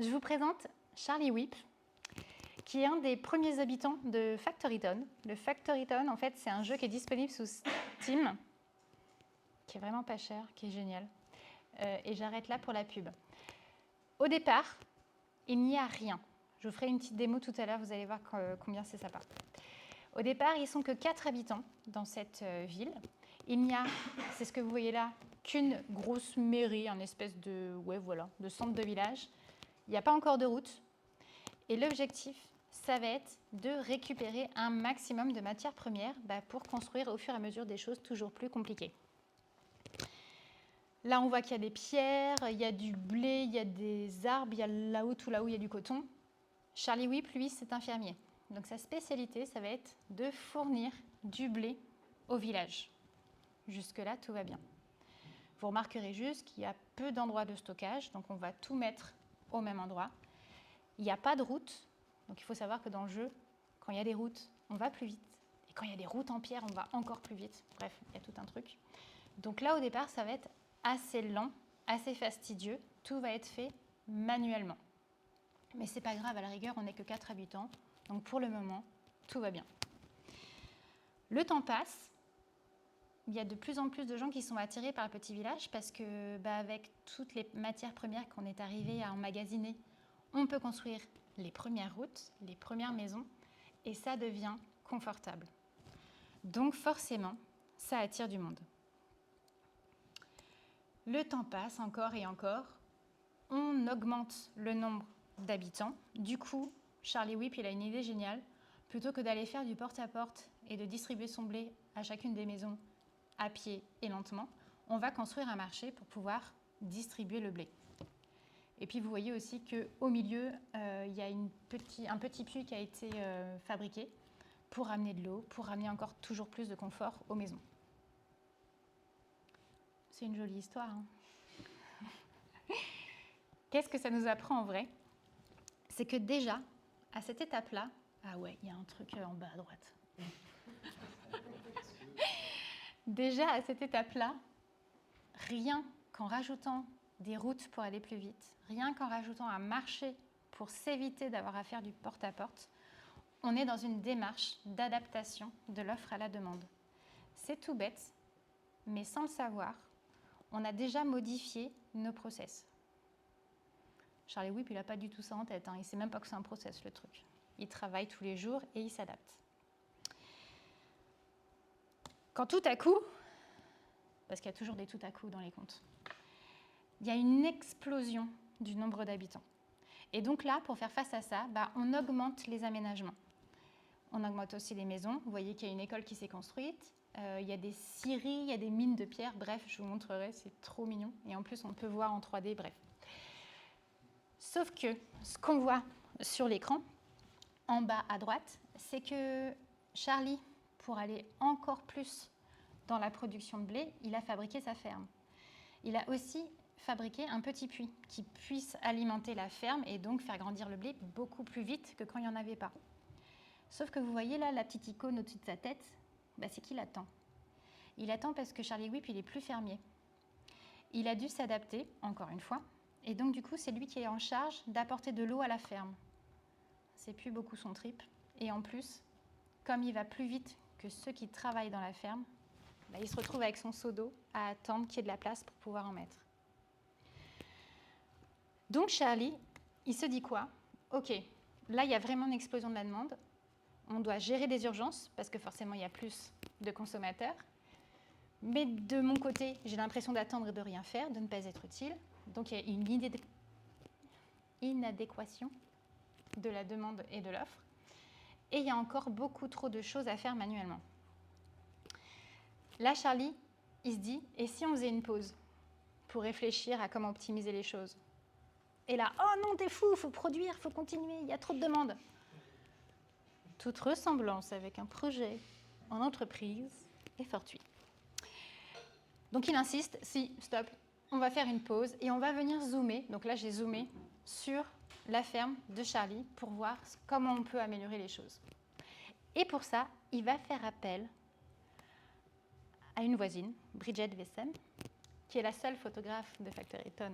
Je vous présente Charlie Whip, qui est un des premiers habitants de Factoryton. Le Factoryton, en fait, c'est un jeu qui est disponible sous Steam, qui est vraiment pas cher, qui est génial. Et j'arrête là pour la pub. Au départ, il n'y a rien. Je vous ferai une petite démo tout à l'heure, vous allez voir combien c'est sympa. Au départ, ils ne sont que 4 habitants dans cette ville. Il n'y a, c'est ce que vous voyez là, qu'une grosse mairie, un espèce de, de centre de village. Il n'y a pas encore de route. Et l'objectif, ça va être de récupérer un maximum de matières premières pour construire au fur et à mesure des choses toujours plus compliquées. Là, on voit qu'il y a des pierres, il y a du blé, il y a des arbres, il y a là-haut, tout là-haut, il y a du coton. Charlie Whip, lui, c'est un fermier. Donc sa spécialité, ça va être de fournir du blé au village. Jusque-là, tout va bien. Vous remarquerez juste qu'il y a peu d'endroits de stockage, donc on va tout mettre au même endroit. Il n'y a pas de route, donc il faut savoir que dans le jeu, quand il y a des routes, on va plus vite. Et quand il y a des routes en pierre, on va encore plus vite. Bref, il y a tout un truc. Donc là, au départ, ça va être assez lent, assez fastidieux. Tout va être fait manuellement. Mais c'est pas grave, à la rigueur, on n'est que 4 habitants. Donc pour le moment, tout va bien. Le temps passe. Il y a de plus en plus de gens qui sont attirés par le petit village parce que avec toutes les matières premières qu'on est arrivé à emmagasiner, on peut construire les premières routes, les premières maisons, et ça devient confortable. Donc forcément, ça attire du monde. Le temps passe encore et encore. On augmente le nombre d'habitants. Du coup, Charlie Whip, il a une idée géniale. Plutôt que d'aller faire du porte-à-porte et de distribuer son blé à chacune des maisons à pied et lentement, on va construire un marché pour pouvoir distribuer le blé. Et puis vous voyez aussi qu'au milieu, il y a un petit puits qui a été fabriqué pour amener de l'eau, pour amener encore toujours plus de confort aux maisons. C'est une jolie histoire. Hein. Qu'est-ce que ça nous apprend en vrai? C'est que déjà, à cette étape-là, ah ouais, il y a un truc en bas à droite. Déjà, à cette étape-là, rien qu'en rajoutant des routes pour aller plus vite, rien qu'en rajoutant un marché pour s'éviter d'avoir à faire du porte-à-porte, on est dans une démarche d'adaptation de l'offre à la demande. C'est tout bête, mais sans le savoir, on a déjà modifié nos process. Charlie Whip, il n'a pas du tout ça en tête, hein. Il ne sait même pas que c'est un process, le truc. Il travaille tous les jours et il s'adapte. Quand tout à coup, parce qu'il y a toujours des tout à coup dans les contes, il y a une explosion du nombre d'habitants. Et donc là, pour faire face à ça, on augmente les aménagements. On augmente aussi les maisons. Vous voyez qu'il y a une école qui s'est construite. Il y a des scieries, il y a des mines de pierre. Bref, je vous montrerai, c'est trop mignon. Et en plus, on peut voir en 3D, bref. Sauf que ce qu'on voit sur l'écran, en bas à droite, c'est que Charlie, pour aller encore plus dans la production de blé, il a fabriqué sa ferme. Il a aussi fabriqué un petit puits qui puisse alimenter la ferme et donc faire grandir le blé beaucoup plus vite que quand il n'y en avait pas. Sauf que vous voyez là, la petite icône au-dessus de sa tête, c'est qu'il attend. Il attend parce que Charlie Whip, il n'est plus fermier. Il a dû s'adapter, encore une fois, et donc du coup, c'est lui qui est en charge d'apporter de l'eau à la ferme. C'est plus beaucoup son trip. Et en plus, comme il va plus vite que ceux qui travaillent dans la ferme, il se retrouve avec son seau d'eau à attendre qu'il y ait de la place pour pouvoir en mettre. Donc Charlie, il se dit quoi? Ok, là, il y a vraiment une explosion de la demande. On doit gérer des urgences, parce que forcément, il y a plus de consommateurs. Mais de mon côté, j'ai l'impression d'attendre et de rien faire, de ne pas être utile. Donc, il y a une inadéquation de la demande et de l'offre. Et il y a encore beaucoup trop de choses à faire manuellement. Là, Charlie, il se dit, et si on faisait une pause pour réfléchir à comment optimiser les choses? Et là, oh non, t'es fou, il faut produire, il faut continuer, il y a trop de demandes. Toute ressemblance avec un projet en entreprise est fortuite. Donc il insiste, si, stop, on va faire une pause et on va venir zoomer. Donc là, j'ai zoomé sur la ferme de Charlie pour voir comment on peut améliorer les choses. Et pour ça, il va faire appel à une voisine, Bridget Wessem, qui est la seule photographe de Factoryton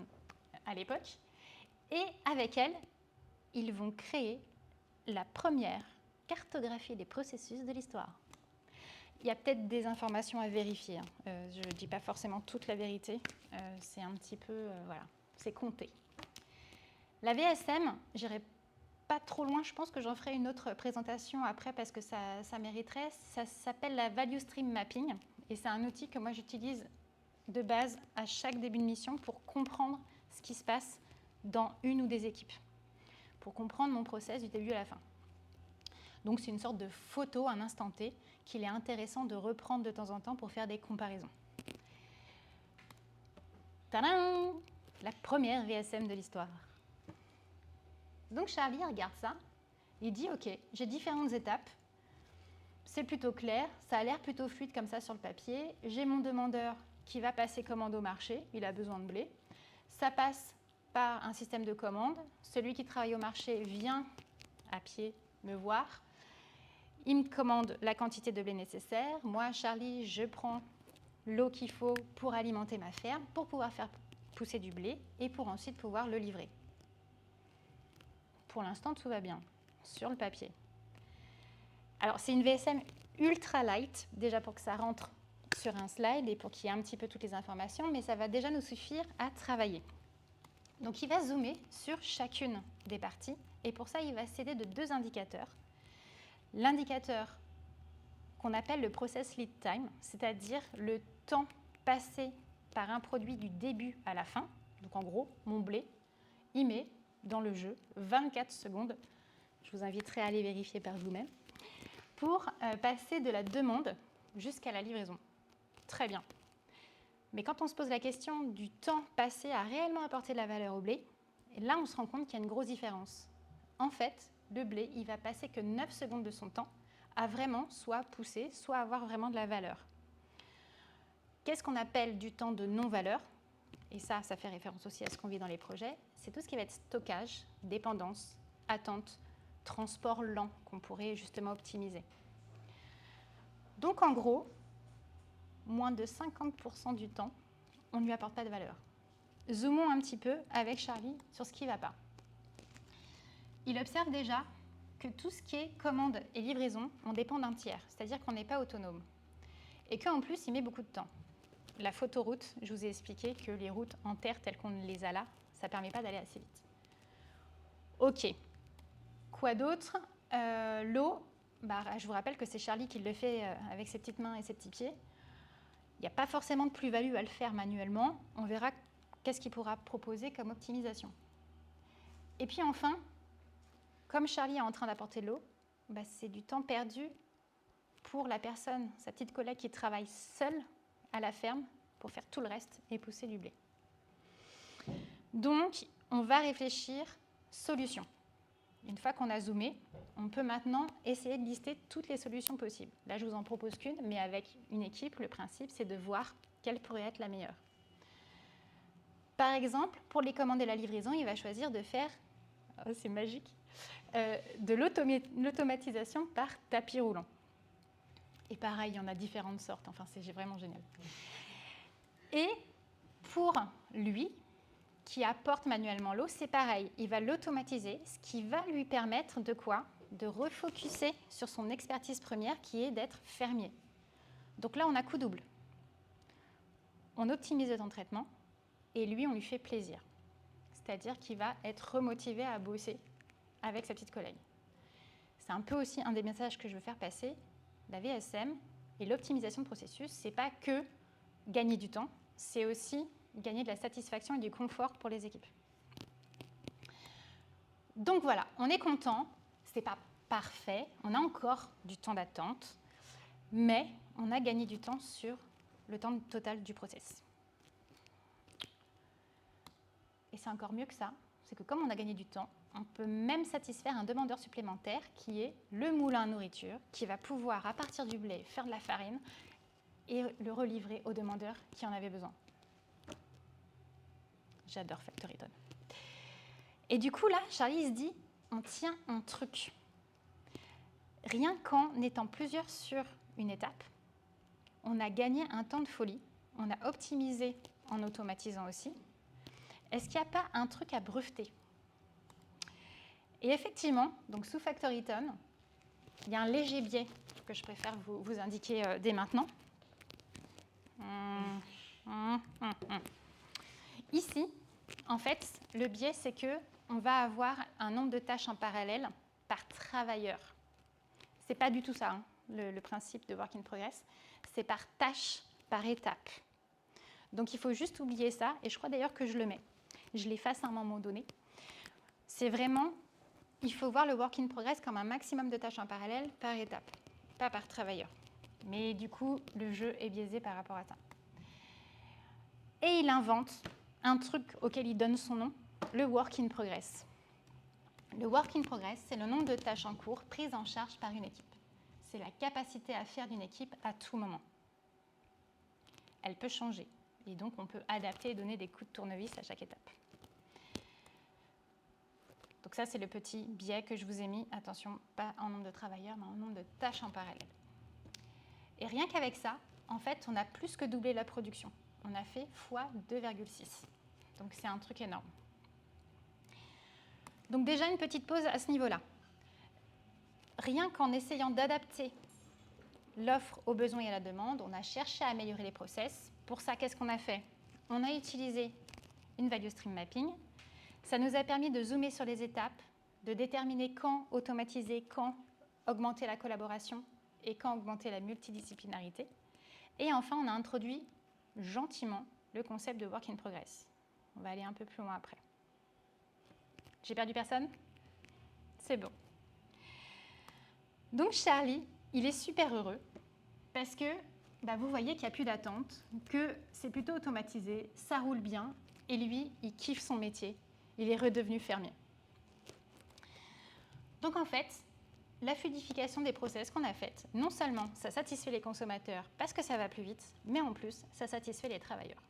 à l'époque. Et avec elle, ils vont créer la première cartographie des processus de l'histoire. Il y a peut-être des informations à vérifier. Je ne dis pas forcément toute la vérité. C'est un petit peu, voilà, c'est compté. La VSM, j'irai pas trop loin. Je pense que j'en ferai une autre présentation après parce que ça mériterait. Ça s'appelle la Value Stream Mapping. Et c'est un outil que moi j'utilise de base à chaque début de mission pour comprendre ce qui se passe dans une ou des équipes, pour comprendre mon process du début à la fin. Donc c'est une sorte de photo, un instant T, qu'il est intéressant de reprendre de temps en temps pour faire des comparaisons. Tadam! La première VSM de l'histoire. Donc Charlie regarde ça, il dit ok, j'ai différentes étapes, c'est plutôt clair, ça a l'air plutôt fluide comme ça sur le papier, j'ai mon demandeur qui va passer commande au marché, il a besoin de blé, ça passe par un système de commande, celui qui travaille au marché vient à pied me voir, il me commande la quantité de blé nécessaire, moi Charlie je prends l'eau qu'il faut pour alimenter ma ferme, pour pouvoir faire pousser du blé et pour ensuite pouvoir le livrer. Pour l'instant, tout va bien, sur le papier. Alors, c'est une VSM ultra light, déjà pour que ça rentre sur un slide et pour qu'il y ait un petit peu toutes les informations, mais ça va déjà nous suffire à travailler. Donc, il va zoomer sur chacune des parties et pour ça, il va s'aider de deux indicateurs. L'indicateur qu'on appelle le process lead time, c'est-à-dire le temps passé par un produit du début à la fin. Donc, en gros, mon blé, il met dans le jeu 24 secondes, je vous inviterai à aller vérifier par vous-même, pour passer de la demande jusqu'à la livraison. Très bien. Mais quand on se pose la question du temps passé à réellement apporter de la valeur au blé, là on se rend compte qu'il y a une grosse différence. En fait, le blé, il va passer que 9 secondes de son temps à vraiment soit pousser, soit avoir vraiment de la valeur. Qu'est-ce qu'on appelle du temps de non-valeur ? Et ça fait référence aussi à ce qu'on vit dans les projets, c'est tout ce qui va être stockage, dépendance, attente, transport lent qu'on pourrait justement optimiser. Donc en gros, moins de 50% du temps, on ne lui apporte pas de valeur. Zoomons un petit peu avec Charlie sur ce qui ne va pas. Il observe déjà que tout ce qui est commande et livraison, on dépend d'un tiers, c'est-à-dire qu'on n'est pas autonome. Et qu'en plus, il met beaucoup de temps. La photoroute, je vous ai expliqué que les routes en terre telles qu'on les a là, ça ne permet pas d'aller assez vite. Ok. Quoi d'autre ? L'eau, je vous rappelle que c'est Charlie qui le fait avec ses petites mains et ses petits pieds. Il n'y a pas forcément de plus-value à le faire manuellement. On verra qu'est-ce qu'il pourra proposer comme optimisation. Et puis enfin, comme Charlie est en train d'apporter l'eau, c'est du temps perdu pour la personne, sa petite collègue qui travaille seule à la ferme pour faire tout le reste et pousser du blé. Donc, on va réfléchir solution. Une fois qu'on a zoomé, on peut maintenant essayer de lister toutes les solutions possibles. Là, je vous en propose qu'une, mais avec une équipe, le principe, c'est de voir quelle pourrait être la meilleure. Par exemple, pour les commandes et la livraison, il va choisir de faire, c'est magique, de l'automatisation par tapis roulant. Et pareil, il y en a différentes sortes, enfin, c'est vraiment génial. Et pour lui, qui apporte manuellement l'eau, c'est pareil. Il va l'automatiser, ce qui va lui permettre de quoi ? De refocuser sur son expertise première, qui est d'être fermier. Donc là, on a coup double. On optimise le temps de traitement, et lui, on lui fait plaisir. C'est-à-dire qu'il va être remotivé à bosser avec sa petite collègue. C'est un peu aussi un des messages que je veux faire passer. La VSM et l'optimisation de processus, ce n'est pas que gagner du temps, c'est aussi gagner de la satisfaction et du confort pour les équipes. Donc voilà, on est content, ce n'est pas parfait, on a encore du temps d'attente, mais on a gagné du temps sur le temps total du process. Et c'est encore mieux que ça, c'est que comme on a gagné du temps, on peut même satisfaire un demandeur supplémentaire qui est le moulin à nourriture, qui va pouvoir, à partir du blé, faire de la farine et le relivrer aux demandeurs qui en avaient besoin. J'adore FactoryTon. Et du coup, là, Charlie se dit, on tient un truc. Rien qu'en étant plusieurs sur une étape, on a gagné un temps de folie, on a optimisé en automatisant aussi. Est-ce qu'il n'y a pas un truc à breveter ? Et effectivement, donc sous FactoryTown, il y a un léger biais que je préfère vous indiquer dès maintenant. Ici, en fait, le biais, c'est qu'on va avoir un nombre de tâches en parallèle par travailleur. Ce n'est pas du tout ça, hein, le principe de Work in Progress. C'est par tâche, par étape. Donc, il faut juste oublier ça, et je crois d'ailleurs que je le mets. Je l'efface à un moment donné. C'est vraiment, il faut voir le Work in Progress comme un maximum de tâches en parallèle par étape, pas par travailleur. Mais du coup, le jeu est biaisé par rapport à ça. Et il invente un truc auquel il donne son nom, le Work in Progress. Le Work in Progress, c'est le nombre de tâches en cours prises en charge par une équipe. C'est la capacité à faire d'une équipe à tout moment. Elle peut changer, et donc on peut adapter et donner des coups de tournevis à chaque étape. Donc ça, c'est le petit biais que je vous ai mis. Attention, pas en nombre de travailleurs, mais en nombre de tâches en parallèle. Et rien qu'avec ça, en fait, on a plus que doublé la production. On a fait fois 2,6. Donc c'est un truc énorme. Donc déjà une petite pause à ce niveau-là. Rien qu'en essayant d'adapter l'offre aux besoins et à la demande, on a cherché à améliorer les process. Pour ça, qu'est-ce qu'on a fait? On a utilisé une value stream mapping. Ça nous a permis de zoomer sur les étapes, de déterminer quand automatiser, quand augmenter la collaboration et quand augmenter la multidisciplinarité. Et enfin, on a introduit gentiment le concept de Work in Progress. On va aller un peu plus loin après. J'ai perdu personne? C'est bon. Donc Charlie, il est super heureux parce que vous voyez qu'il n'y a plus d'attente, que c'est plutôt automatisé, ça roule bien, et lui, il kiffe son métier, il est redevenu fermier. Donc en fait, la fluidification des process qu'on a faite, non seulement ça satisfait les consommateurs parce que ça va plus vite, mais en plus, ça satisfait les travailleurs.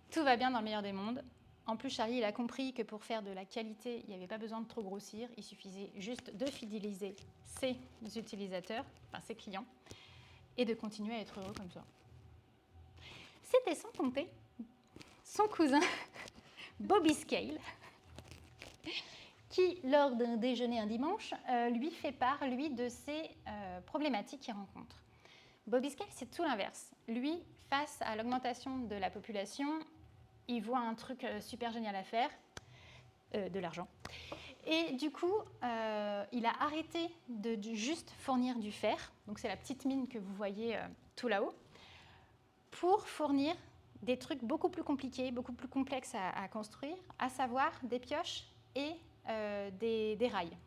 Tout va bien dans le meilleur des mondes. En plus, Charlie, il a compris que pour faire de la qualité, il n'y avait pas besoin de trop grossir. Il suffisait juste de fidéliser ses utilisateurs, enfin ses clients, et de continuer à être heureux comme ça. C'était sans compter son cousin, Bobby Scale, qui, lors d'un déjeuner un dimanche, lui fait part, lui, de ses problématiques qu'il rencontre. Bobby Scale, c'est tout l'inverse. Lui, face à l'augmentation de la population, il voit un truc super génial à faire, de l'argent. Et du coup, il a arrêté de juste fournir du fer, donc c'est la petite mine que vous voyez tout là-haut, pour fournir des trucs beaucoup plus compliqués, beaucoup plus complexes à construire, à savoir des pioches et des rails,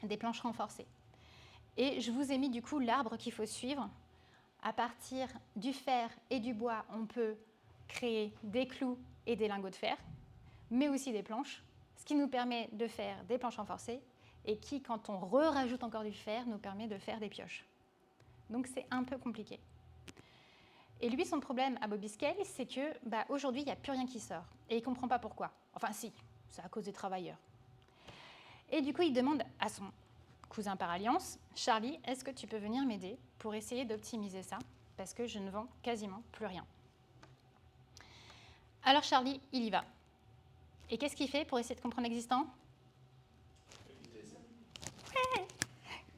des planches renforcées. Et je vous ai mis du coup l'arbre qu'il faut suivre. À partir du fer et du bois, on peut créer des clous et des lingots de fer, mais aussi des planches, ce qui nous permet de faire des planches renforcées et qui, quand on rajoute encore du fer, nous permet de faire des pioches. Donc c'est un peu compliqué. Et lui, son problème à Bobby Scale, c'est que aujourd'hui, il n'y a plus rien qui sort. Et il ne comprend pas pourquoi. Enfin si, c'est à cause des travailleurs. Et du coup, il demande à son cousin par alliance, Charlie, est-ce que tu peux venir m'aider pour essayer d'optimiser ça? Parce que je ne vends quasiment plus rien. Alors Charlie, il y va. Et qu'est-ce qu'il fait pour essayer de comprendre l'existant? Ouais,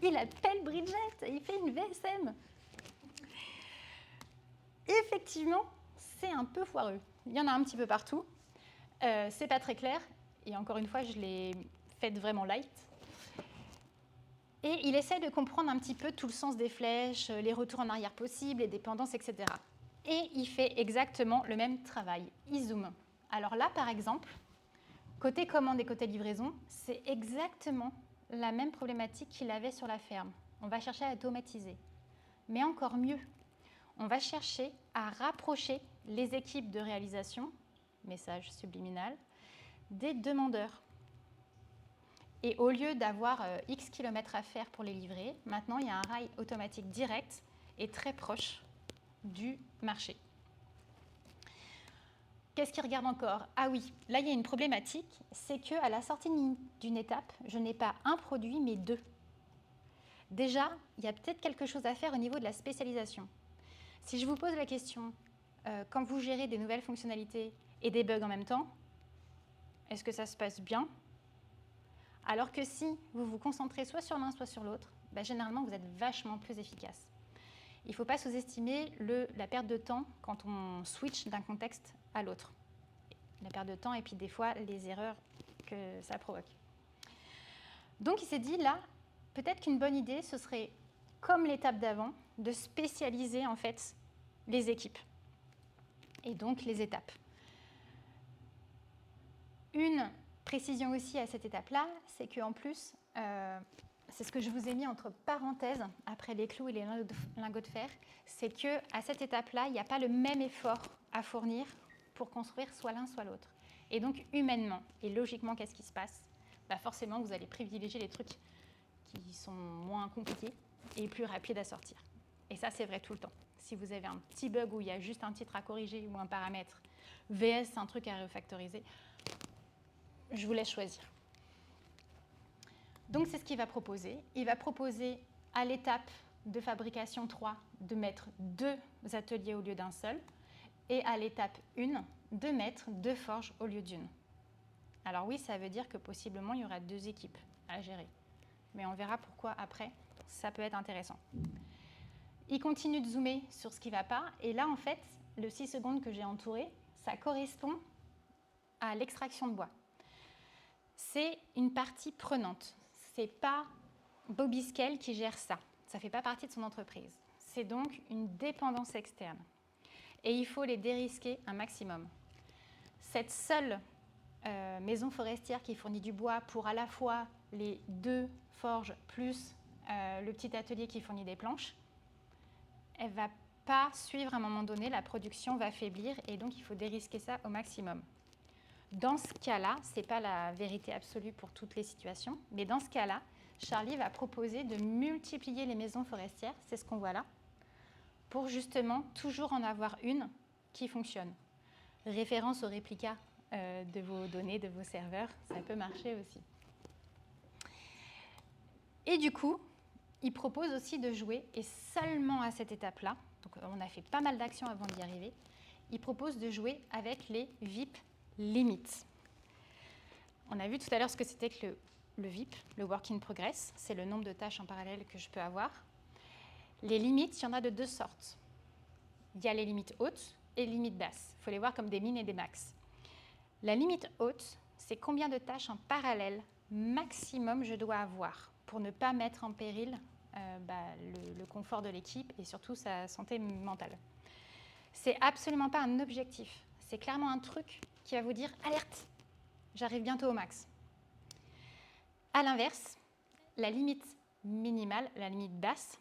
il appelle Bridget, il fait une VSM. Effectivement, c'est un peu foireux. Il y en a un petit peu partout. C'est pas très clair. Et encore une fois, je l'ai faite vraiment light. Et il essaie de comprendre un petit peu tout le sens des flèches, les retours en arrière possibles, les dépendances, etc. Et il fait exactement le même travail. Il zoome. Alors là, par exemple, côté commande et côté livraison, c'est exactement la même problématique qu'il avait sur la ferme. On va chercher à automatiser. Mais encore mieux, on va chercher à rapprocher les équipes de réalisation, message subliminal, des demandeurs. Et au lieu d'avoir X kilomètres à faire pour les livrer, maintenant il y a un rail automatique direct et très proche du marché. Qu'est-ce qu'il regarde encore? Ah oui, là il y a une problématique, c'est qu'à la sortie d'une étape, je n'ai pas un produit, mais deux. Déjà, il y a peut-être quelque chose à faire au niveau de la spécialisation. Si je vous pose la question, quand vous gérez des nouvelles fonctionnalités et des bugs en même temps, est-ce que ça se passe bien? Alors que si vous vous concentrez soit sur l'un, soit sur l'autre, bah, généralement, vous êtes vachement plus efficace. Il ne faut pas sous-estimer la perte de temps quand on switch d'un contexte à l'autre. La perte de temps et puis des fois les erreurs que ça provoque. Donc il s'est dit là, peut-être qu'une bonne idée, ce serait, comme l'étape d'avant, de spécialiser en fait les équipes et donc les étapes. Une précision aussi à cette étape-là, c'est qu'en plus, c'est ce que je vous ai mis entre parenthèses après les clous et les lingots de fer, c'est qu'à cette étape-là, il n'y a pas le même effort à fournir pour construire soit l'un soit l'autre. Et donc humainement et logiquement, qu'est-ce qui se passe? Bah forcément, vous allez privilégier les trucs qui sont moins compliqués et plus rapides à sortir. Et ça, c'est vrai tout le temps. Si vous avez un petit bug où il y a juste un titre à corriger ou un paramètre, VS, un truc à refactoriser, je vous laisse choisir. Donc, c'est ce qu'il va proposer. Il va proposer à l'étape de fabrication 3 de mettre 2 ateliers au lieu d'un seul et à l'étape 1 de mettre 2 forges au lieu d'une. Alors oui, ça veut dire que possiblement, il y aura 2 équipes à gérer. Mais on verra pourquoi après, ça peut être intéressant. Il continue de zoomer sur ce qui ne va pas. Et là, en fait, le 6 secondes que j'ai entouré, ça correspond à l'extraction de bois. C'est une partie prenante. Ce n'est pas Bobby Scale qui gère ça. Ça ne fait pas partie de son entreprise. C'est donc une dépendance externe. Et il faut les dérisquer un maximum. Cette seule maison forestière qui fournit du bois pour à la fois les 2 forges plus le petit atelier qui fournit des planches, elle ne va pas suivre à un moment donné, la production va faiblir et donc il faut dérisquer ça au maximum. Dans ce cas-là, ce n'est pas la vérité absolue pour toutes les situations, mais dans ce cas-là, Charlie va proposer de multiplier les maisons forestières, c'est ce qu'on voit là, pour justement toujours en avoir une qui fonctionne. Référence au réplica de vos données, de vos serveurs, ça peut marcher aussi. Et du coup, il propose aussi de jouer, et seulement à cette étape-là, donc on a fait pas mal d'actions avant d'y arriver, il propose de jouer avec les VIP limits. On a vu tout à l'heure ce que c'était que le VIP, le work in progress, c'est le nombre de tâches en parallèle que je peux avoir. Les limites, il y en a de 2 sortes. Il y a les limites hautes et les limites basses. Il faut les voir comme des min et des max. La limite haute, c'est combien de tâches en parallèle maximum je dois avoir pour ne pas mettre en péril le confort de l'équipe et surtout sa santé mentale. C'est absolument pas un objectif. C'est clairement un truc qui va vous dire « Alerte, j'arrive bientôt au max ». À l'inverse, la limite minimale, la limite basse,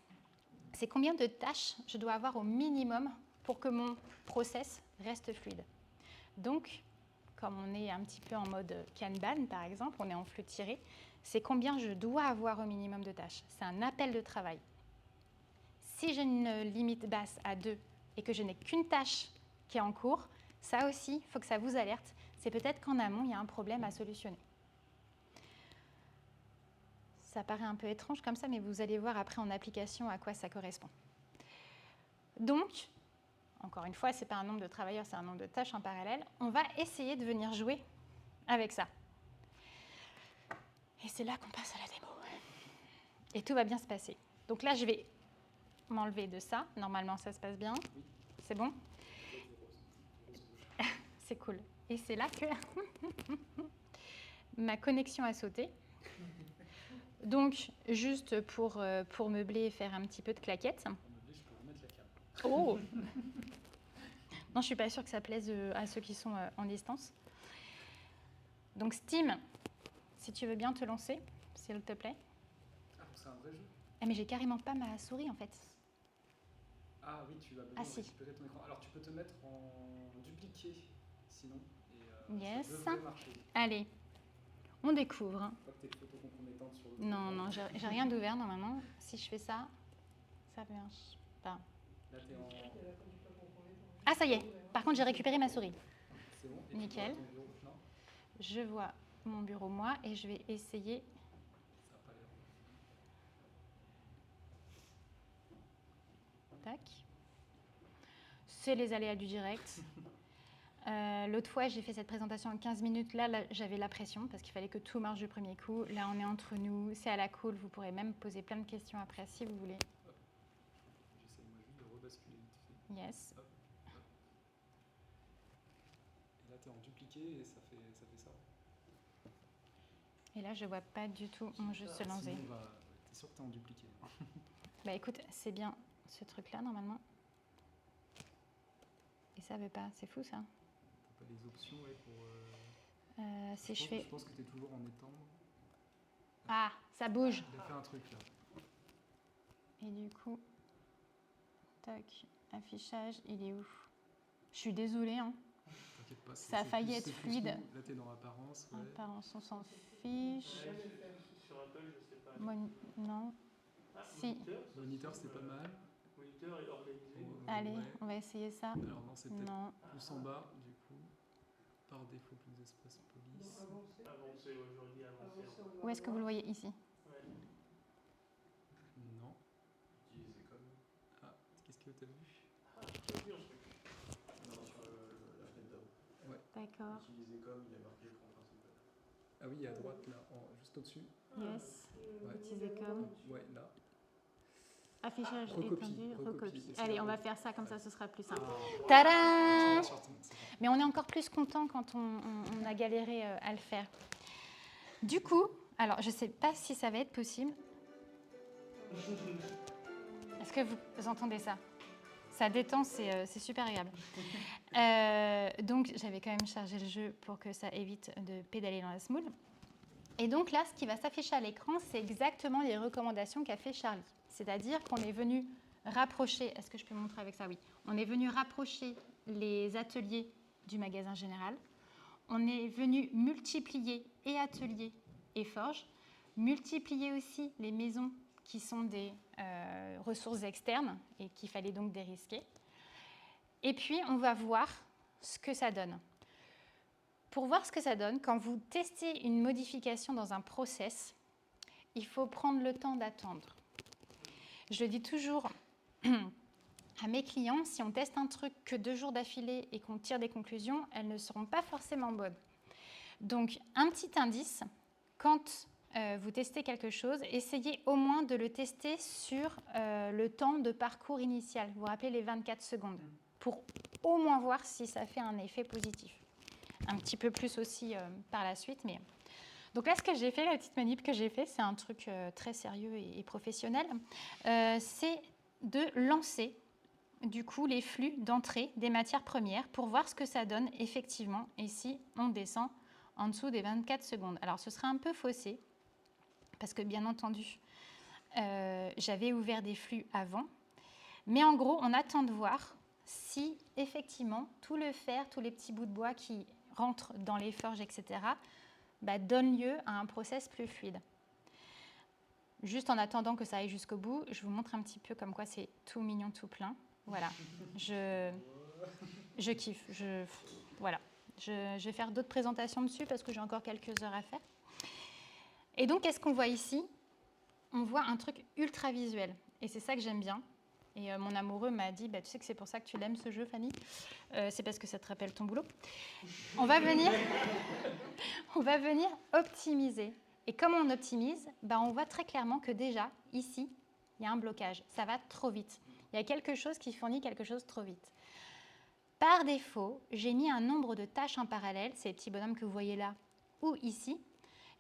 c'est combien de tâches je dois avoir au minimum pour que mon process reste fluide. Donc, comme on est un petit peu en mode Kanban, par exemple, on est en flux tiré, c'est combien je dois avoir au minimum de tâches. C'est un appel de travail. Si j'ai une limite basse à 2 et que je n'ai qu'une tâche qui est en cours, ça aussi, il faut que ça vous alerte. C'est peut-être qu'en amont, il y a un problème à solutionner. Ça paraît un peu étrange comme ça, mais vous allez voir après en application à quoi ça correspond. Donc, encore une fois, ce n'est pas un nombre de travailleurs, c'est un nombre de tâches en parallèle. On va essayer de venir jouer avec ça. Et c'est là qu'on passe à la démo. Et tout va bien se passer. Donc là, je vais m'enlever de ça. Normalement, ça se passe bien. C'est bon? C'est cool. Et c'est là que ma connexion a sauté. Donc, juste pour meubler et faire un petit peu de claquettes. Oh! Non, je ne suis pas sûre que ça plaise à ceux qui sont en distance. Donc, Steam, si tu veux bien te lancer, s'il te plaît. Ah, c'est un vrai jeu? Ah, mais j'ai carrément pas ma souris, en fait. Ah oui, tu vas besoin de récupérer ton écran. Alors, tu peux te mettre en dupliqué, sinon. Et yes. Ça devrait marcher. Allez, on découvre. Pas que tes photos compromettantes sur le... Non, j'ai rien d'ouvert, normalement. Si je fais ça, ça marche pas. Là, t'es en... Ah, ça y est. Par contre, j'ai récupéré ma souris. C'est bon. Et nickel. Tu vois ton bureau? Non. Je vois mon bureau, moi, et je vais essayer. Ça n'a pas l'air. Tac. C'est les aléas du direct. L'autre fois, j'ai fait cette présentation en 15 minutes. Là, j'avais la pression parce qu'il fallait que tout marche du premier coup. Là, on est entre nous. C'est à la cool. Vous pourrez même poser plein de questions après si vous voulez. J'essaie moi juste de rebasculer vite fait. Yes. Hop, hop. Et là, tu es en dupliqué et ça fait ça. Et là, je vois pas du tout mon jeu se lancer. T'es sûr que t'es en dupliqué? Bah écoute, c'est bien ce truc-là normalement. Et ça veut pas. C'est fou ça. T'as pas les options pour... Si je fais... Je pense que t'es toujours en étendre. Ah, ça bouge. Il a fait un truc là. Et du coup, tac, affichage, il est où? Je suis désolée, hein. T'inquiète pas, ça a failli être fluide. Là, t'es dans apparence. Ouais. Apparence, on s'en fiche. Sur Apple, je sais pas. Non. Si. Moniteur, c'est pas mal. Moniteur est organisé. Allez, ouais. on va essayer ça. Alors non, c'est peut-être Non. plus en bas, du coup. Par défaut, plus espace police. Avancer, j'aurais dit avancer. Où est-ce que vous le voyez ici? Ouais. Non. Utiliser comme. Ah, qu'est-ce que t'as vu? C'est dur ce truc. Non, sur la fenêtre d'avant. Ouais. D'accord. Utiliser comme, il y a marqué écran principal. Ah oui, à droite, là, juste au-dessus. Yes. Ouais. Utiliser comme. Ouais, là. Affichage Recopie, étendu, recopie. recopie. Allez, on va faire ça, comme ça ce sera plus simple. Ah. Tadam! Mais on est encore plus content quand on a galéré à le faire. Du coup, alors je ne sais pas si ça va être possible. Est-ce que vous entendez ça? Ça détend, c'est super agréable. Donc j'avais quand même chargé le jeu pour que ça évite de pédaler dans la semoule. Et donc là, ce qui va s'afficher à l'écran, c'est exactement les recommandations qu'a fait Charlie. C'est-à-dire qu'on est venu rapprocher, est-ce que je peux montrer avec ça? Oui. On est venu rapprocher les ateliers du magasin général. On est venu multiplier et ateliers et forges, multiplier aussi les maisons qui sont des ressources externes et qu'il fallait donc dérisquer. Et puis, on va voir ce que ça donne. Pour voir ce que ça donne, quand vous testez une modification dans un process, il faut prendre le temps d'attendre. Je le dis toujours à mes clients, si on teste un truc que 2 jours d'affilée et qu'on tire des conclusions, elles ne seront pas forcément bonnes. Donc, un petit indice, quand vous testez quelque chose, essayez au moins de le tester sur le temps de parcours initial. Vous vous rappelez les 24 secondes, pour au moins voir si ça fait un effet positif. Un petit peu plus aussi par la suite. Mais... Donc là, ce que j'ai fait, la petite manip que j'ai fait, c'est un truc très sérieux et professionnel. C'est de lancer du coup les flux d'entrée des matières premières pour voir ce que ça donne effectivement. Et si on descend en dessous des 24 secondes. Alors, ce sera un peu faussé parce que bien entendu, j'avais ouvert des flux avant. Mais en gros, on attend de voir si effectivement tout le fer, tous les petits bouts de bois qui rentrent dans les forges, etc., donne lieu à un process plus fluide. Juste en attendant que ça aille jusqu'au bout, je vous montre un petit peu comme quoi c'est tout mignon, tout plein. Voilà, je kiffe. Voilà. Je vais faire d'autres présentations dessus parce que j'ai encore quelques heures à faire. Et donc, qu'est-ce qu'on voit ici? On voit un truc ultra visuel. Et c'est ça que j'aime bien. Et mon amoureux m'a dit, tu sais que c'est pour ça que tu l'aimes ce jeu, Fanny, c'est parce que ça te rappelle ton boulot. On va venir optimiser. Et comme on optimise, on voit très clairement que déjà, ici, il y a un blocage. Ça va trop vite. Il y a quelque chose qui fournit quelque chose trop vite. Par défaut, j'ai mis un nombre de tâches en parallèle, ces petits bonhommes que vous voyez là ou ici.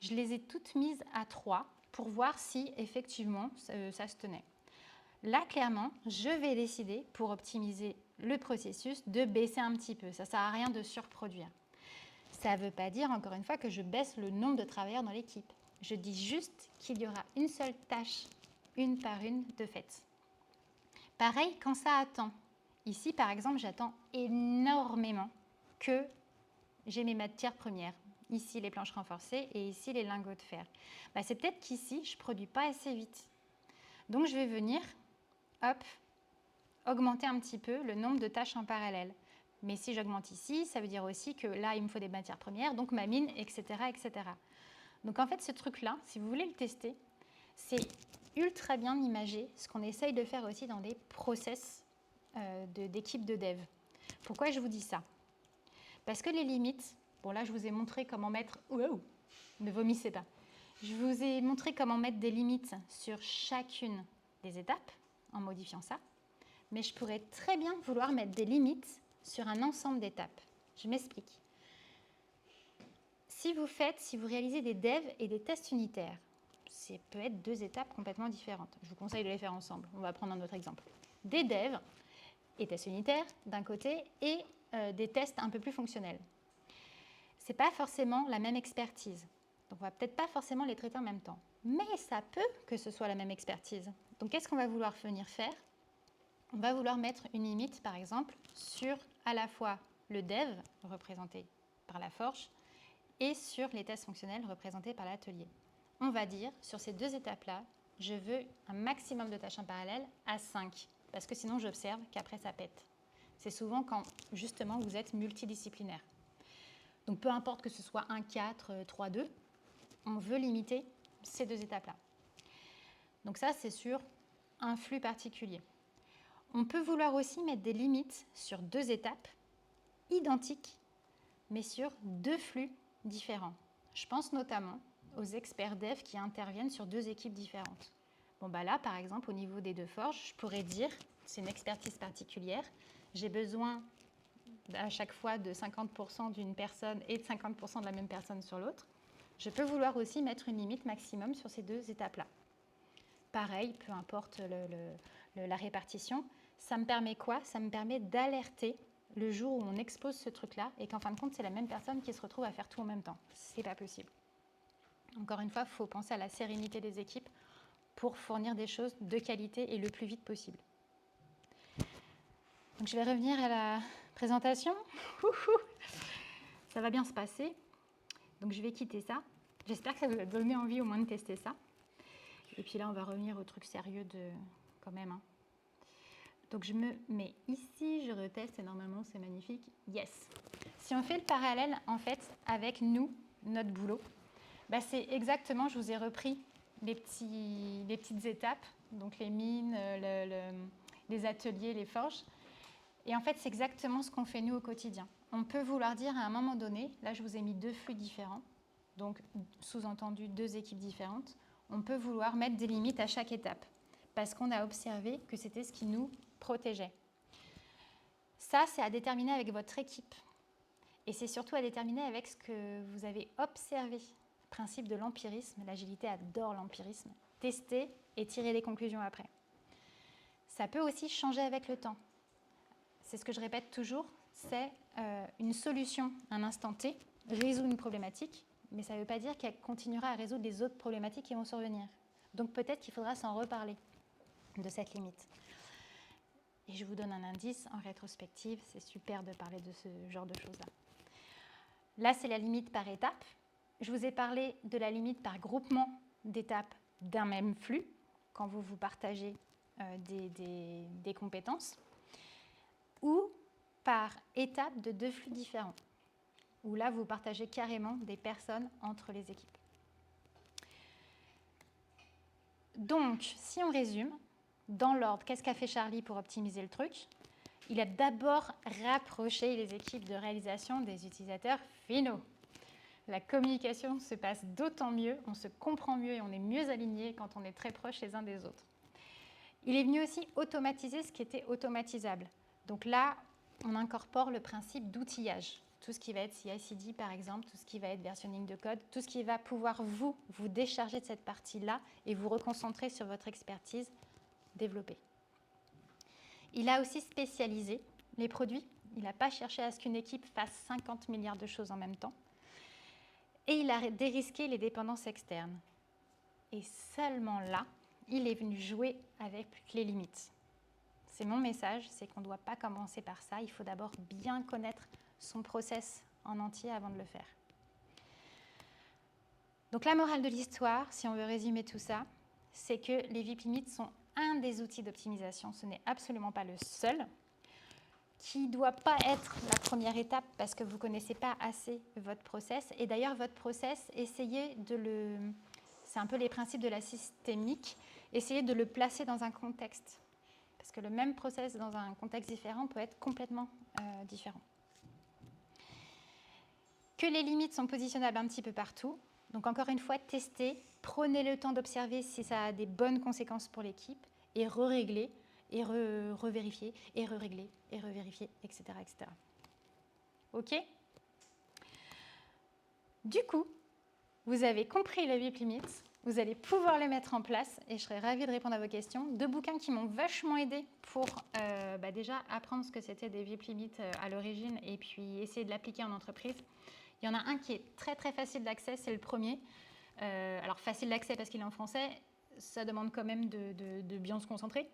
Je les ai toutes mises à 3 pour voir si effectivement ça se tenait. Là, clairement, je vais décider, pour optimiser le processus, de baisser un petit peu. Ça ne sert à rien de surproduire. Ça ne veut pas dire, encore une fois, que je baisse le nombre de travailleurs dans l'équipe. Je dis juste qu'il y aura une seule tâche, une par une, de fait. Pareil, quand ça attend. Ici, par exemple, j'attends énormément que j'ai mes matières premières. Ici, les planches renforcées et ici, les lingots de fer. C'est peut-être qu'ici, je ne produis pas assez vite. Donc, je vais venir... augmenter un petit peu le nombre de tâches en parallèle. Mais si j'augmente ici, ça veut dire aussi que là, il me faut des matières premières, donc ma mine, etc., etc. Donc en fait, ce truc-là, si vous voulez le tester, c'est ultra bien imagé, ce qu'on essaye de faire aussi dans des process d'équipe de dev. Pourquoi je vous dis ça? Parce que les limites, bon là je vous ai montré comment mettre, wow, ne vomissez pas, je vous ai montré comment mettre des limites sur chacune des étapes en modifiant ça, mais je pourrais très bien vouloir mettre des limites sur un ensemble d'étapes. Je m'explique. Si vous réalisez des devs et des tests unitaires, ça peut être 2 étapes complètement différentes. Je vous conseille de les faire ensemble. On va prendre un autre exemple. Des devs et tests unitaires d'un côté et des tests un peu plus fonctionnels. Ce n'est pas forcément la même expertise. Donc on ne va peut-être pas forcément les traiter en même temps. Mais ça peut que ce soit la même expertise. Donc qu'est-ce qu'on va vouloir venir faire? On va vouloir mettre une limite, par exemple, sur à la fois le dev, représenté par la forge, et sur les tests fonctionnels représentés par l'atelier. On va dire, sur ces 2 étapes-là, je veux un maximum de tâches en parallèle à 5, parce que sinon j'observe qu'après ça pète. C'est souvent quand, justement, vous êtes multidisciplinaire. Donc peu importe que ce soit 1, 4, 3, 2, on veut limiter ces 2 étapes-là. Donc ça, c'est sur un flux particulier. On peut vouloir aussi mettre des limites sur 2 étapes identiques, mais sur 2 flux différents. Je pense notamment aux experts dev qui interviennent sur 2 équipes différentes. Bon, bah là, par exemple, au niveau des 2 forges, je pourrais dire, c'est une expertise particulière, j'ai besoin à chaque fois de 50% d'une personne et de 50% de la même personne sur l'autre. Je peux vouloir aussi mettre une limite maximum sur ces 2 étapes-là. Pareil, peu importe la répartition, ça me permet quoi? Ça me permet d'alerter le jour où on expose ce truc-là et qu'en fin de compte, c'est la même personne qui se retrouve à faire tout en même temps. C'est pas possible. Encore une fois, il faut penser à la sérénité des équipes pour fournir des choses de qualité et le plus vite possible. Donc, je vais revenir à la présentation. Ça va bien se passer. Donc, je vais quitter ça. J'espère que ça vous a donné envie au moins de tester ça. Et puis là, on va revenir au truc sérieux quand même. Donc, je me mets ici, je reteste et normalement, c'est magnifique. Yes. Si on fait le parallèle, en fait, avec nous, notre boulot, bah, c'est exactement, je vous ai repris les petites étapes, donc les mines, les ateliers, les forges. Et en fait, c'est exactement ce qu'on fait nous au quotidien. On peut vouloir dire à un moment donné, là, je vous ai mis 2 flux différents, donc sous-entendu 2 équipes différentes. On peut vouloir mettre des limites à chaque étape parce qu'on a observé que c'était ce qui nous protégeait. Ça, c'est à déterminer avec votre équipe. Et c'est surtout à déterminer avec ce que vous avez observé. Principe de l'empirisme, l'agilité adore l'empirisme. Tester et tirer des conclusions après. Ça peut aussi changer avec le temps. C'est ce que je répète toujours, c'est une solution à un instant T résout une problématique, mais ça ne veut pas dire qu'elle continuera à résoudre les autres problématiques qui vont survenir. Donc peut-être qu'il faudra s'en reparler de cette limite. Et je vous donne un indice en rétrospective, c'est super de parler de ce genre de choses-là. Là, c'est la limite par étape. Je vous ai parlé de la limite par groupement d'étapes d'un même flux, quand vous vous partagez des compétences, ou par étape de 2 flux différents, où là, vous partagez carrément des personnes entre les équipes. Donc, si on résume, dans l'ordre, qu'est-ce qu'a fait Charlie pour optimiser le truc? Il a d'abord rapproché les équipes de réalisation des utilisateurs finaux. La communication se passe d'autant mieux, on se comprend mieux et on est mieux alignés quand on est très proches les uns des autres. Il est venu aussi automatiser ce qui était automatisable. Donc là, on incorpore le principe d'outillage. Tout ce qui va être CI/CD par exemple, tout ce qui va être versionning de code, tout ce qui va pouvoir vous décharger de cette partie-là et vous reconcentrer sur votre expertise développée. Il a aussi spécialisé les produits. Il n'a pas cherché à ce qu'une équipe fasse 50 milliards de choses en même temps. Et il a dérisqué les dépendances externes. Et seulement là, il est venu jouer avec les limites. C'est mon message, c'est qu'on ne doit pas commencer par ça. Il faut d'abord bien connaître son process en entier avant de le faire. Donc la morale de l'histoire, si on veut résumer tout ça, c'est que les VIP Limits sont un des outils d'optimisation. Ce n'est absolument pas le seul, qui ne doit pas être la première étape parce que vous ne connaissez pas assez votre process. Et d'ailleurs, votre process, essayez de le... C'est un peu les principes de la systémique. Essayez de le placer dans un contexte. Parce que le même process dans un contexte différent peut être complètement différent. que les limites sont positionnables un petit peu partout. Donc encore une fois, testez, prenez le temps d'observer si ça a des bonnes conséquences pour l'équipe et re-régler, et revérifier, et re-régler, et revérifier, etc., etc. OK? Du coup, vous avez compris les VIP limits, vous allez pouvoir les mettre en place et je serai ravie de répondre à vos questions. 2 bouquins qui m'ont vachement aidé pour déjà apprendre ce que c'était des VIP limits à l'origine et puis essayer de l'appliquer en entreprise. Il y en a un qui est très très facile d'accès, c'est le premier. Alors facile d'accès parce qu'il est en français, ça demande quand même de bien se concentrer.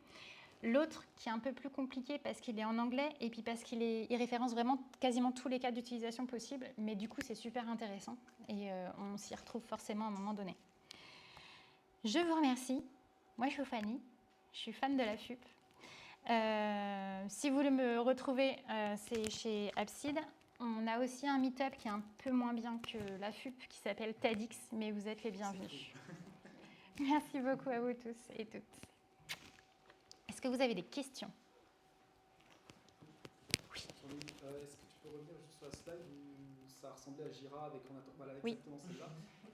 L'autre qui est un peu plus compliqué parce qu'il est en anglais et puis parce qu'il référence vraiment quasiment tous les cas d'utilisation possibles, mais du coup c'est super intéressant et on s'y retrouve forcément à un moment donné. Je vous remercie. Moi je suis Fanny, je suis fan de la FUP. Si vous voulez me retrouver, c'est chez Abside. On a aussi un meet-up qui est un peu moins bien que la FUP qui s'appelle TEDx, mais vous êtes les bienvenus. Merci beaucoup à vous tous et toutes. Est-ce que vous avez des questions? Oui. Est-ce que tu peux revenir juste sur la slide où ça ressemblait à Jira avec voilà, oui. Exactement celle-là.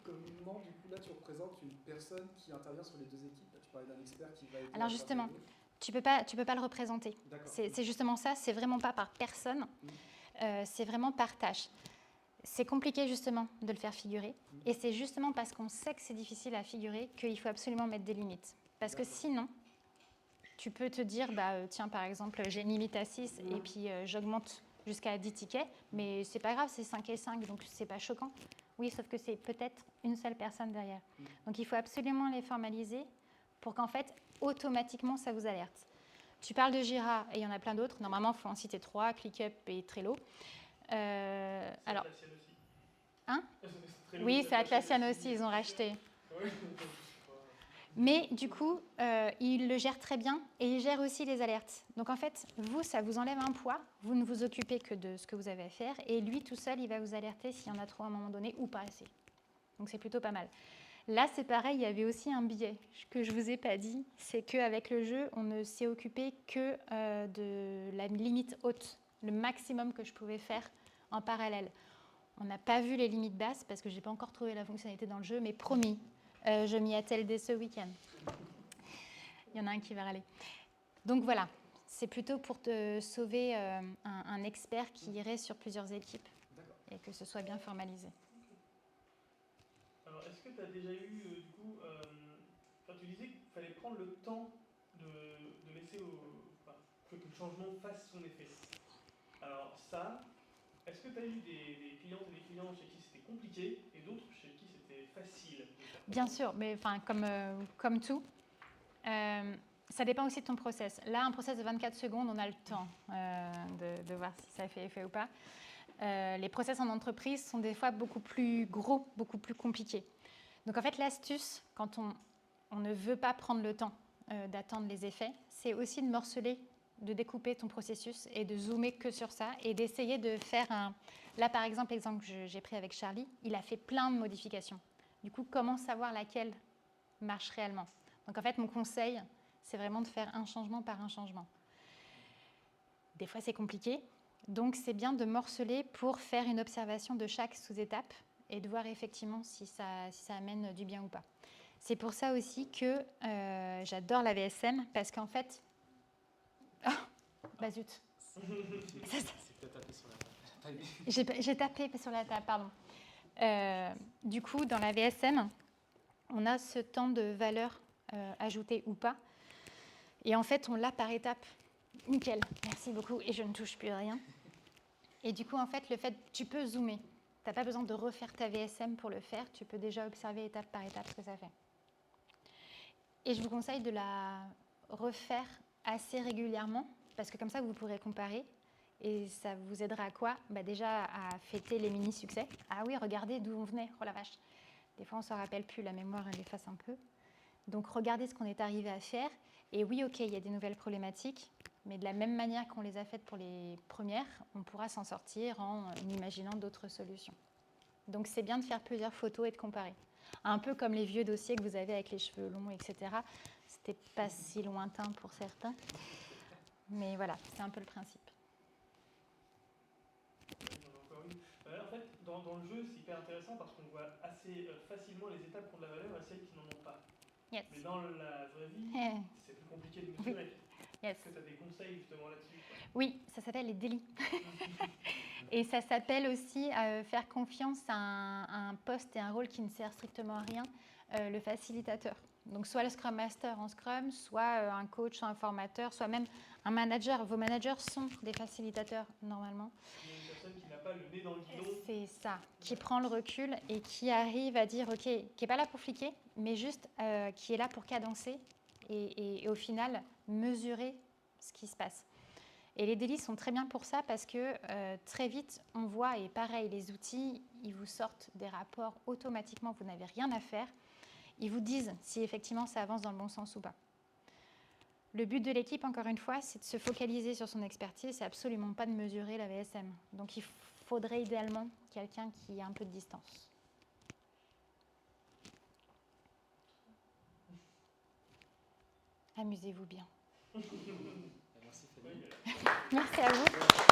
Comment, du coup, là, tu représentes une personne qui intervient sur les 2 équipes? Là, tu parlais d'un expert qui va aider. Alors justement, tu peux pas le représenter. C'est justement ça, c'est vraiment pas par personne, c'est vraiment par tâche. C'est compliqué justement de le faire figurer et c'est justement parce qu'on sait que c'est difficile à figurer qu'il faut absolument mettre des limites. Parce que sinon, tu peux te dire, tiens, par exemple, j'ai une limite à 6 et puis j'augmente jusqu'à 10 tickets, mais c'est pas grave, c'est 5 et 5, donc c'est pas choquant. Oui, sauf que c'est peut-être une seule personne derrière. Donc il faut absolument les formaliser pour qu'en fait, automatiquement, ça vous alerte. Tu parles de Jira et il y en a plein d'autres. Normalement, il faut en citer 3, ClickUp et Trello. Alors, aussi. Hein? Oui, c'est Atlassian aussi, ils ont racheté. Oui. Mais du coup, il le gère très bien et il gère aussi les alertes. Donc en fait, vous, ça vous enlève un poids, vous ne vous occupez que de ce que vous avez à faire et lui, tout seul, il va vous alerter s'il y en a trop à un moment donné ou pas assez. Donc c'est plutôt pas mal. Là, c'est pareil, il y avait aussi un biais que je ne vous ai pas dit, c'est qu'avec le jeu, on ne s'est occupé que de la limite haute, le maximum que je pouvais faire en parallèle. On n'a pas vu les limites basses parce que je n'ai pas encore trouvé la fonctionnalité dans le jeu, mais promis, je m'y attelle dès ce week-end. Il y en a un qui va râler. Donc voilà, c'est plutôt pour te sauver un expert qui irait sur plusieurs équipes et que ce soit bien formalisé. Alors, est-ce que tu as déjà eu, du coup, quand tu disais qu'il fallait prendre le temps de laisser que le changement fasse son effet. Alors ça, est-ce que tu as eu des clientes et des clients chez qui c'était compliqué et d'autres chez qui c'était facile? Bien sûr, mais comme tout, ça dépend aussi de ton process. Là, un process de 24 secondes, on a le temps de voir si ça fait effet ou pas. Les process en entreprise sont des fois beaucoup plus gros, beaucoup plus compliqués. Donc en fait, l'astuce, quand on ne veut pas prendre le temps d'attendre les effets, c'est aussi de morceler, de découper ton processus et de zoomer que sur ça et d'essayer de faire un... Là, par exemple, l'exemple que j'ai pris avec Charlie, il a fait plein de modifications. Du coup, comment savoir laquelle marche réellement? Donc en fait, mon conseil, c'est vraiment de faire un changement par un changement. Des fois, c'est compliqué. Donc, c'est bien de morceler pour faire une observation de chaque sous-étape et de voir effectivement si ça amène du bien ou pas. C'est pour ça aussi que j'adore la VSM parce qu'en fait... Oh, bah zut. C'est peut-être tapé sur la table. J'ai tapé sur la table, pardon. Du coup, dans la VSM, on a ce temps de valeur ajouté ou pas. Et en fait, on l'a par étape. Nickel, merci beaucoup. Et je ne touche plus à rien. Et du coup, en fait, tu peux zoomer. Tu n'as pas besoin de refaire ta VSM pour le faire. Tu peux déjà observer étape par étape ce que ça fait. Et je vous conseille de la refaire assez régulièrement parce que comme ça, vous pourrez comparer. Et ça vous aidera à quoi? Déjà à fêter les mini-succès. Ah oui, regardez d'où on venait. Oh la vache. Des fois, on ne s'en rappelle plus. La mémoire, elle efface un peu. Donc, regardez ce qu'on est arrivé à faire. Et oui, OK, il y a des nouvelles problématiques. Mais de la même manière qu'on les a faites pour les premières, on pourra s'en sortir en imaginant d'autres solutions. Donc, c'est bien de faire plusieurs photos et de comparer. Un peu comme les vieux dossiers que vous avez avec les cheveux longs, etc. C'était pas si lointain pour certains. Mais voilà, c'est un peu le principe. J'en ai encore une. En fait, dans le jeu, c'est hyper intéressant parce qu'on voit assez facilement les étapes qui ont de la valeur et celles qui n'en ont pas. Yes. Mais dans la vraie vie, c'est plus compliqué de mesurer. Yes. Est-ce que tu as des conseils justement là-dessus? Oui, ça s'appelle les délits. Et ça s'appelle aussi faire confiance à un poste et un rôle qui ne sert strictement à rien, le facilitateur. Donc soit le Scrum Master en Scrum, soit un coach, soit un formateur, soit même un manager. Vos managers sont des facilitateurs normalement. Il y a une personne qui n'a pas le nez dans le guidon. C'est ça, qui prend le recul et qui arrive à dire, ok, qui n'est pas là pour fliquer, mais juste qui est là pour cadencer et au final mesurer ce qui se passe. Et les délits sont très bien pour ça parce que très vite, on voit, et pareil, les outils, ils vous sortent des rapports automatiquement, vous n'avez rien à faire. Ils vous disent si effectivement ça avance dans le bon sens ou pas. Le but de l'équipe, encore une fois, c'est de se focaliser sur son expertise, c'est absolument pas de mesurer la VSM. Donc il faudrait idéalement quelqu'un qui a un peu de distance. Amusez-vous bien. Merci Fanny. Merci à vous.